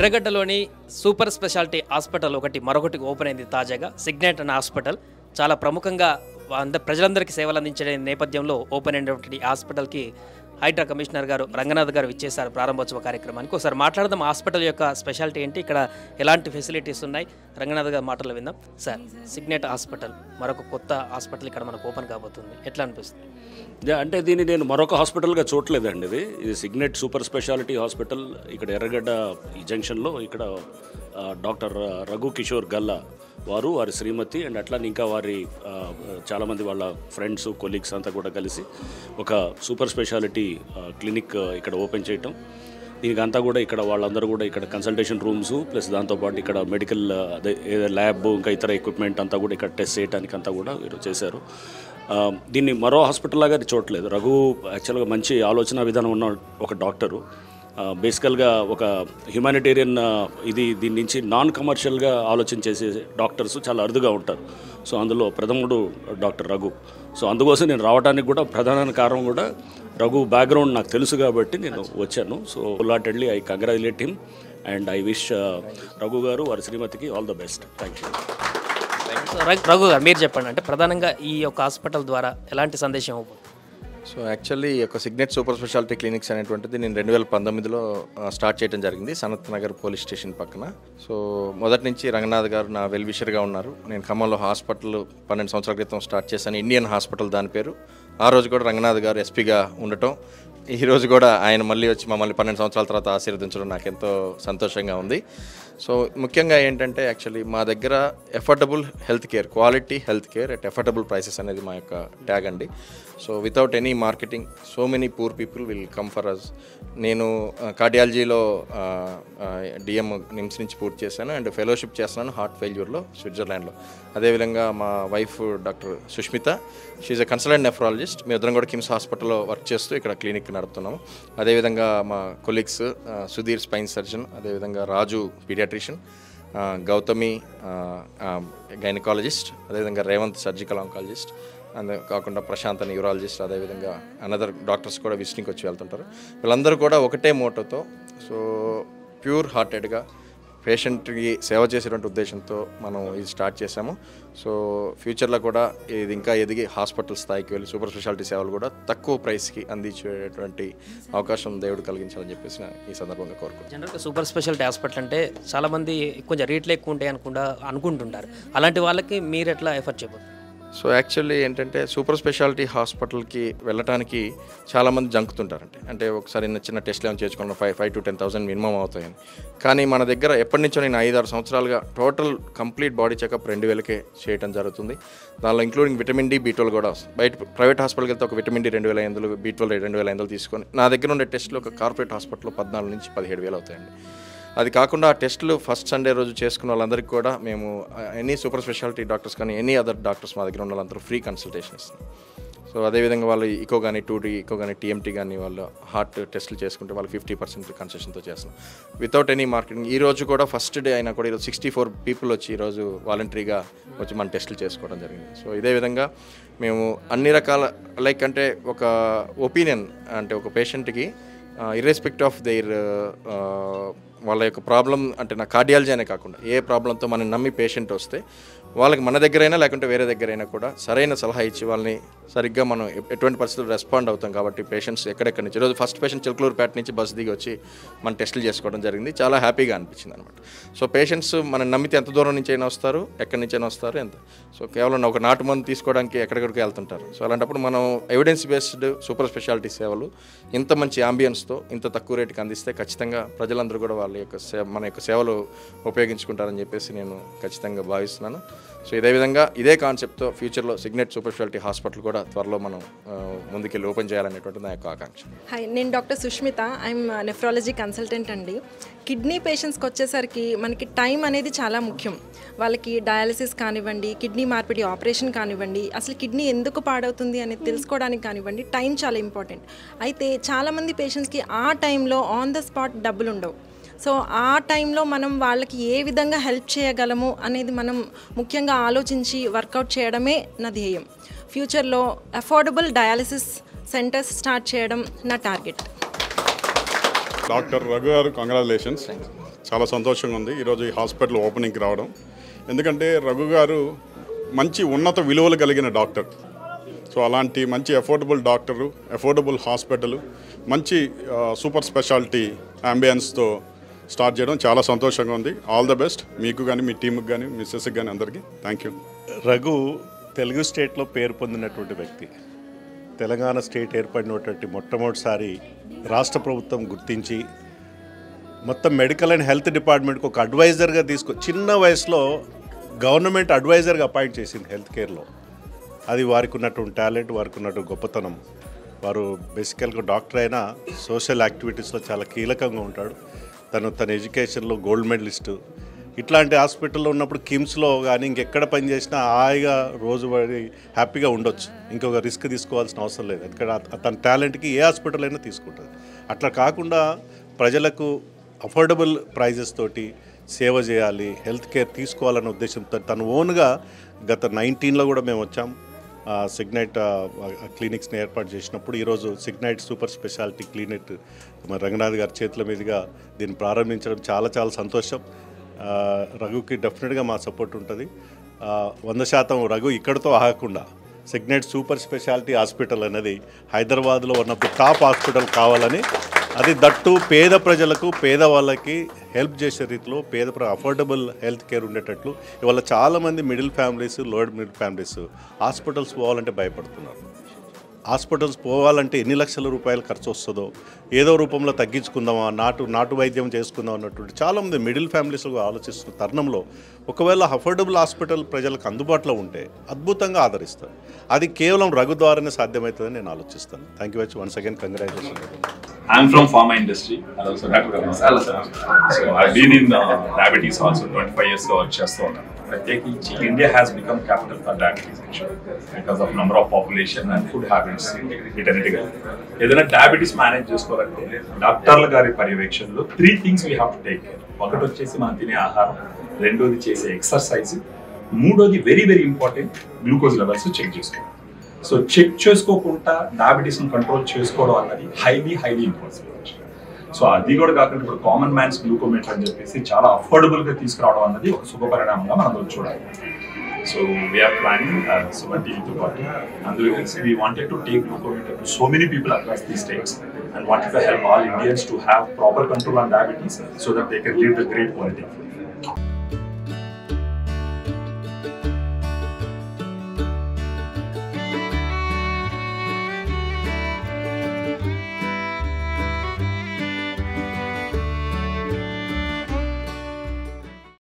ఎర్రగడ్డలోని super speciality hospital మరొకటి open అయింది తాజాగా. సిగ్నెట్ అనే హాస్పిటల్ చాలా ప్రముఖంగా ప్రజలందరికీ సేవలు అందించే నేపథ్యంలో ఓపెన్ అయినటువంటి హాస్పిటల్కి హైడ్రా కమిషనర్ గారు రంగనాథ్ గారు ఇచ్చేశారు ప్రారంభోత్సవ కార్యక్రమానికి. ఒకసారి మాట్లాడదాం హాస్పిటల్ యొక్క స్పెషాలిటీ ఏంటి, ఇక్కడ ఎలాంటి ఫెసిలిటీస్ ఉన్నాయి, రంగనాథ్ గారి మాటలు విందాం. సార్, సిగ్నెట్ హాస్పిటల్ మరొక కొత్త హాస్పిటల్ ఇక్కడ మనకు ఓపెన్ కాబోతుంది, ఎట్లా అనిపిస్తుంది? అంటే దీన్ని నేను మరొక హాస్పిటల్గా చూడలేదండి. ఇది సిగ్నెట్ సూపర్ స్పెషాలిటీ హాస్పిటల్ ఇక్కడ ఎర్రగడ్డ ఈ జంక్షన్లో. ఇక్కడ డాక్టర్ రఘు కిషోర్ గల్లా వారి శ్రీమతి అండ్ అట్లానే ఇంకా వారి చాలామంది వాళ్ళ ఫ్రెండ్స్ కొలీగ్స్ అంతా కూడా కలిసి ఒక సూపర్ స్పెషాలిటీ క్లినిక్ ఇక్కడ ఓపెన్ చేయటం. దీనికి అంతా కూడా ఇక్కడ వాళ్ళందరూ కూడా ఇక్కడ కన్సల్టేషన్ రూమ్స్ ప్లస్ దాంతోపాటు ఇక్కడ మెడికల్ అదే ల్యాబ్ ఇంకా ఇతర ఎక్విప్మెంట్ అంతా కూడా ఇక్కడ టెస్ట్ చేయడానికి అంతా కూడా వీరు చేశారు. దీన్ని మరో హాస్పిటల్ లాగా చూడలేదు. రఘు యాక్చువల్గా మంచి ఆలోచన విధానం ఉన్న ఒక డాక్టరు. బేసికల్గా ఒక హ్యుమానిటేరియన్ దీని నుంచి నాన్ కమర్షియల్గా ఆలోచన చేసే డాక్టర్స్ చాలా అరుదుగా ఉంటారు. సో అందులో ప్రథముడు డాక్టర్ రఘు. సో అందుకోసం నేను రావడానికి కూడా ప్రధాన కారణం కూడా రఘు బ్యాక్గ్రౌండ్ నాకు తెలుసు కాబట్టి నేను వచ్చాను. So wholeheartedly I congratulate him and I wish Raghu గారు వారి శ్రీమతికి all the best. Thank you. Raghu గారు మీరు చెప్పండి, అంటే ప్రధానంగా ఈ యొక్క హాస్పిటల్ ద్వారా ఎలాంటి సందేశం ఇవ్వబోతుంది? సో యాక్చువల్లీ ఈ యొక్క సిగ్నెట్ సూపర్ స్పెషాలిటీ క్లినిక్స్ అనేటువంటిది నేను 2019లో స్టార్ట్ చేయడం జరిగింది సనత్ నగర్ పోలీస్ స్టేషన్ పక్కన. సో మొదటి నుంచి రంగనాథ్ గారు నా వెల్ విషర్గా ఉన్నారు. నేను ఖమ్మంలో హాస్పిటల్ 12 సంవత్సరాల క్రితం స్టార్ట్ చేశాను, ఇండియన్ హాస్పిటల్ దాని పేరు. ఆ రోజు కూడా రంగనాథ్ గారు ఎస్పీగా ఉండటం, ఈ రోజు కూడా ఆయన మళ్ళీ వచ్చి మమ్మల్ని 12 సంవత్సరాల తర్వాత ఆశీర్వదించడం నాకు ఎంతో సంతోషంగా ఉంది. సో ముఖ్యంగా ఏంటంటే యాక్చువల్లీ మా దగ్గర affordable health care, quality health care at affordable prices అనేది మా యొక్క ట్యాగ్ అండి. So without any marketing so many poor people will come for us. నేను కార్డియాలజీలో డిఎం నిమ్స్ నుంచి పూర్తి చేశాను అండ్ ఫెలోషిప్ చేస్తున్నాను హార్ట్ ఫెయిల్యూర్లో స్విట్జర్లాండ్లో. అదేవిధంగా మా wife doctor Sushmita, she's a consultant nephrologist. మేము ఇద్దరం కూడా కిమ్స్ హాస్పిటల్లో వర్క్ చేస్తూ ఇక్కడ క్లినిక్ నడుపుతున్నాము. అదేవిధంగా మా కొలీగ్స్ సుధీర్ స్పైన్ సర్జన్, అదేవిధంగా రాజు పీడియాట్రిషియన్, గౌతమి గైనకాలజిస్ట్, అదేవిధంగా రేవంత్ సర్జికల్ ఆంకాలజిస్ట్, అంతే కాకుండా ప్రశాంత్ అని యూరాలజిస్ట్, అదేవిధంగా అనదర్ డాక్టర్స్ కూడా విజిటింగ్కి వచ్చి వెళ్తుంటారు. వీళ్ళందరూ కూడా ఒకటే మోటోతో, సో ప్యూర్ హార్టెడ్గా పేషెంట్కి సేవ చేసేటువంటి ఉద్దేశంతో మనం ఇది స్టార్ట్ చేశాము. సో ఫ్యూచర్లో కూడా ఇది ఇంకా ఎదిగి హాస్పిటల్ స్థాయికి వెళ్ళి సూపర్ స్పెషాలిటీ సేవలు కూడా తక్కువ ప్రైస్కి అందించేటువంటి అవకాశం దేవుడు కలిగించాలని చెప్పేసి ఈ సందర్భంగా కోరుకుంటున్నాను. జనరల్గా సూపర్ స్పెషాలిటీ హాస్పిటల్ అంటే చాలామంది కొంచెం రేట్లు ఎక్కువ ఉంటాయి అనుకుంటుంటారు. అలాంటి వాళ్ళకి మీరు ఎట్లా ఎఫర్ట్ చేయబోతున్నారు? సో యాక్చువల్లీ ఏంటంటే సూపర్ స్పెషాలిటీ హాస్పిటల్కి వెళ్ళటానికి చాలామంది జంకుతుంటారంటే, అంటే ఒకసారి చిన్న టెస్ట్లు ఏమైనా చేసుకున్న 5,000 to 10,000 మినిమం అవుతాయని. కానీ మన దగ్గర ఎప్పటి నుంచో నేను 5-6 సంవత్సరాలుగా టోటల్ కంప్లీట్ బాడీ చెకప్ 2,000కే చేయడం జరుగుతుంది. దానిలో ఇంక్లూడింగ్ విటమిన్ డి, B12 కూడా వస్తుంది. బయట ప్రైవేట్ హాస్పిటల్కి వెళ్తే ఒక విటమిన్ డి 2,500, B12 2,500 తీసుకొని నా దగ్గర ఉండే టెస్టులు ఒక కార్పొరేట్ హాస్పిటల్లో 14,000 నుంచి 17,000 అవుతాయండి. అది కాకుండా ఆ టెస్టులు ఫస్ట్ సండే రోజు చేసుకున్న వాళ్ళందరికీ కూడా మేము ఎనీ సూపర్ స్పెషాలిటీ డాక్టర్స్ కానీ ఎనీ అదర్ డాక్టర్స్ మా దగ్గర ఉన్న వాళ్ళందరూ ఫ్రీ కన్సల్టేషన్ ఇస్తాం. సో అదేవిధంగా వాళ్ళు ఇకో కానీ 2D ఇకో కానీ TMT కానీ వాళ్ళు హార్ట్ టెస్టులు చేసుకుంటే వాళ్ళు 50% కన్సెషన్తో చేస్తున్నాం వితౌట్ ఎనీ మార్కెటింగ్. ఈ రోజు కూడా ఫస్ట్ డే అయినా కూడా ఈరోజు 64 పీపుల్ వచ్చి ఈరోజు వాలంటరీగా వచ్చి మన టెస్టులు చేసుకోవడం జరిగింది. సో ఇదే విధంగా మేము అన్ని రకాల అంటే ఒక ఒపీనియన్ అంటే ఒక పేషెంట్కి ఇర్రెస్పెక్ట్ ఆఫ్ దేర్ వాళ్ళ యొక్క ప్రాబ్లం, అంటే నా కార్డియాలజీ అనే కాకుండా ఏ ప్రాబ్లంతో మనం నమ్మి పేషెంట్ వస్తే వాళ్ళకి మన దగ్గరైనా లేకుంటే వేరే దగ్గరైనా కూడా సరైన సలహా ఇచ్చి వాళ్ళని సరిగ్గా మనం ఎటువంటి పరిస్థితులు రెస్పాండ్ అవుతాం. కాబట్టి పేషెంట్స్ ఎక్కడెక్కడి నుంచి ఈరోజు ఫస్ట్ పేషెంట్ చిలకలూరుపేట నుంచి బస్సు దిగి వచ్చి మనం టెస్టులు చేసుకోవడం జరిగింది. చాలా హ్యాపీగా అనిపించింది అనమాట. సో పేషెంట్స్ మనం నమ్మితే ఎంత దూరం నుంచి అయినా వస్తారు, ఎక్కడి నుంచి అయినా వస్తారు, ఎంత సో కేవలం ఒక నాటు మందు తీసుకోవడానికి ఎక్కడికి వెళ్తుంటారు. సో అలాంటప్పుడు మనం ఎవిడెన్స్ బేస్డ్ సూపర్ స్పెషాలిటీ సేవలు ఇంత మంచి ఆంబియన్స్తో ఇంత తక్కువ రేటుకి అందిస్తే ఖచ్చితంగా ప్రజలందరూ కూడా వాళ్ళ యొక్క మన యొక్క సేవలు ఉపయోగించుకుంటారని చెప్పేసి నేను ఖచ్చితంగా భావిస్తున్నాను. సో ఇదే విధంగా ఇదే కాన్సెప్ట్తో ఫ్యూచర్లో సిగ్నెట్ సూపర్ స్పెషాలిటీ హాస్పిటల్ కూడా త్వరలో మనం ముందుకెళ్ళి ఓపెన్ చేయాలనేటువంటిది నా యొక్క ఆకాంక్ష. హాయ్, నేను doctor Sushmita, I'm nephrology consultant అండి. కిడ్నీ పేషెంట్స్కి వచ్చేసరికి మనకి టైం అనేది చాలా ముఖ్యం. వాళ్ళకి డయాలసిస్ కానివ్వండి, కిడ్నీ మార్పిడి ఆపరేషన్ కానివ్వండి, అసలు కిడ్నీ ఎందుకు పాడవుతుంది అనేది తెలుసుకోవడానికి కానివ్వండి, టైం చాలా ఇంపార్టెంట్. అయితే చాలామంది పేషెంట్స్కి ఆ టైంలో ఆన్ ద స్పాట్ డబ్బులు ఉండవు. సో ఆ టైంలో మనం వాళ్ళకి ఏ విధంగా హెల్ప్ చేయగలము అనేది మనం ముఖ్యంగా ఆలోచించి వర్కౌట్ చేయడమే నా ధ్యేయం. ఫ్యూచర్లో అఫోర్డబుల్ డయాలసిస్ సెంటర్స్ స్టార్ట్ చేయడం నా టార్గెట్. డాక్టర్ రఘు గారు, కంగ్రాచులేషన్స్. చాలా సంతోషంగా ఉంది ఈరోజు ఈ హాస్పిటల్ ఓపెనింగ్కి రావడం. ఎందుకంటే రఘు గారు మంచి ఉన్నత విలువలు కలిగిన డాక్టర్. సో అలాంటి మంచి అఫోర్డబుల్ డాక్టరు, అఫోర్డబుల్ హాస్పిటల్, మంచి సూపర్ స్పెషాలిటీ అంబియన్స్తో స్టార్ట్ చేయడం చాలా సంతోషంగా ఉంది. ఆల్ ద బెస్ట్ మీకు కానీ, మీ టీంకి కానీ, మిస్సెస్కి కానీ అందరికీ థ్యాంక్ యూ. రఘు తెలుగు స్టేట్లో పేరు పొందినటువంటి వ్యక్తి. తెలంగాణ స్టేట్ ఏర్పడినటువంటి మొట్టమొదటిసారి రాష్ట్ర ప్రభుత్వం గుర్తించి మొత్తం మెడికల్ అండ్ హెల్త్ డిపార్ట్మెంట్కి ఒక అడ్వైజర్గా చిన్న వయసులో గవర్నమెంట్ అడ్వైజర్గా అపాయింట్ చేసింది హెల్త్ కేర్లో. అది వారికి ఉన్నటువంటి టాలెంట్, వారికి ఉన్నటువంటి గొప్పతనం. వారు బేసికల్గా డాక్టర్ అయినా సోషల్ యాక్టివిటీస్లో చాలా కీలకంగా ఉంటాడు. తన ఎడ్యుకేషన్లో గోల్డ్ మెడలిస్టు. ఇట్లాంటి హాస్పిటల్లో ఉన్నప్పుడు కిమ్స్లో కానీ ఇంకెక్కడ పనిచేసినా హాయిగా రోజువారీ హ్యాపీగా ఉండొచ్చు. ఇంకొక రిస్క్ తీసుకోవాల్సిన అవసరం లేదు. ఎందుకంటే తన టాలెంట్కి ఏ హాస్పిటల్ అయినా తీసుకుంటుంది. అట్లా కాకుండా ప్రజలకు అఫోర్డబుల్ ప్రైజెస్ తోటి సేవ చేయాలి, హెల్త్ కేర్ తీసుకోవాలన్న ఉద్దేశంతో తను ఓన్గా గత 19లో కూడా మేము వచ్చాం. సిగ్నైట్ క్లినిక్స్ని ఏర్పాటు చేసినప్పుడు ఈరోజు సిగ్నైట్ సూపర్ స్పెషాలిటీ క్లినిక్ మన రంగనాథ్ గారి చేతుల మీదుగా దీన్ని ప్రారంభించడం చాలా చాలా సంతోషం. రఘుకి డెఫినెట్గా మా సపోర్ట్ ఉంటుంది. 100% రఘు ఇక్కడితో ఆగకుండా సిగ్నైట్ సూపర్ స్పెషాలిటీ హాస్పిటల్ అనేది హైదరాబాద్లో ఉన్నప్పుడు టాప్ హాస్పిటల్ కావాలని, అది దట్టు పేద ప్రజలకు, పేదవాళ్ళకి హెల్ప్ చేసే రీతిలో అఫోర్డబుల్ హెల్త్ కేర్ ఉండేటట్లు. ఇవాళ చాలామంది middle families, lower middle families hospitals పోవాలంటే భయపడుతున్నారు. హాస్పిటల్స్ పోవాలంటే ఎన్ని లక్షల రూపాయలు ఖర్చు వస్తుందో, ఏదో రూపంలో తగ్గించుకుందామా, నాటు వైద్యం చేసుకుందాం అన్నటువంటి చాలామంది మిడిల్ ఫ్యామిలీస్ ఆలోచిస్తున్న తరుణంలో ఒకవేళ అఫోర్డబుల్ హాస్పిటల్ ప్రజలకు అందుబాటులో ఉంటే అద్భుతంగా ఆదరిస్తారు. అది కేవలం రఘు ద్వారానే సాధ్యమవుతుందని నేను ఆలోచిస్తాను. Thank you very much. Once again congratulation. I'm from pharma industry. Hello, sir. So I've been in diabetes also 25 years ago. India has become capital for diabetes actually because of number of population and food habits. ఏదైనా diabetes manage చేసుకోవాలంటే డాక్టర్ల గారి పర్యవేక్షణలో 3 things we have to take care. ఒకటి వచ్చేసి మనం తినే ఆహారం, రెండోది చేసే ఎక్సర్సైజ్, మూడోది very very important glucose levels check చేసుకోవాలి. సో చెక్ చేసుకోకుండా డయాబెటీస్ని కంట్రోల్ చేసుకోవడం అన్నది హైలీ ఇంపార్టెంట్. సో అది కూడా కాకుండా ఇప్పుడు కామన్ మ్యాన్స్ గ్లూకోమీటర్ అని చెప్పేసి చాలా అఫోర్డబుల్గా తీసుకురావడం అన్నది ఒక శుభ పరిణామంగా మనం చూడాలి. సో వీఆర్ ప్లానింగ్ సుమన్ టీవీతో పాటు అందులో కలిసి we wanted to take glucometer to so many people across the states and wanted to help all Indians to have proper control on diabetes so that they can live the great quality of life.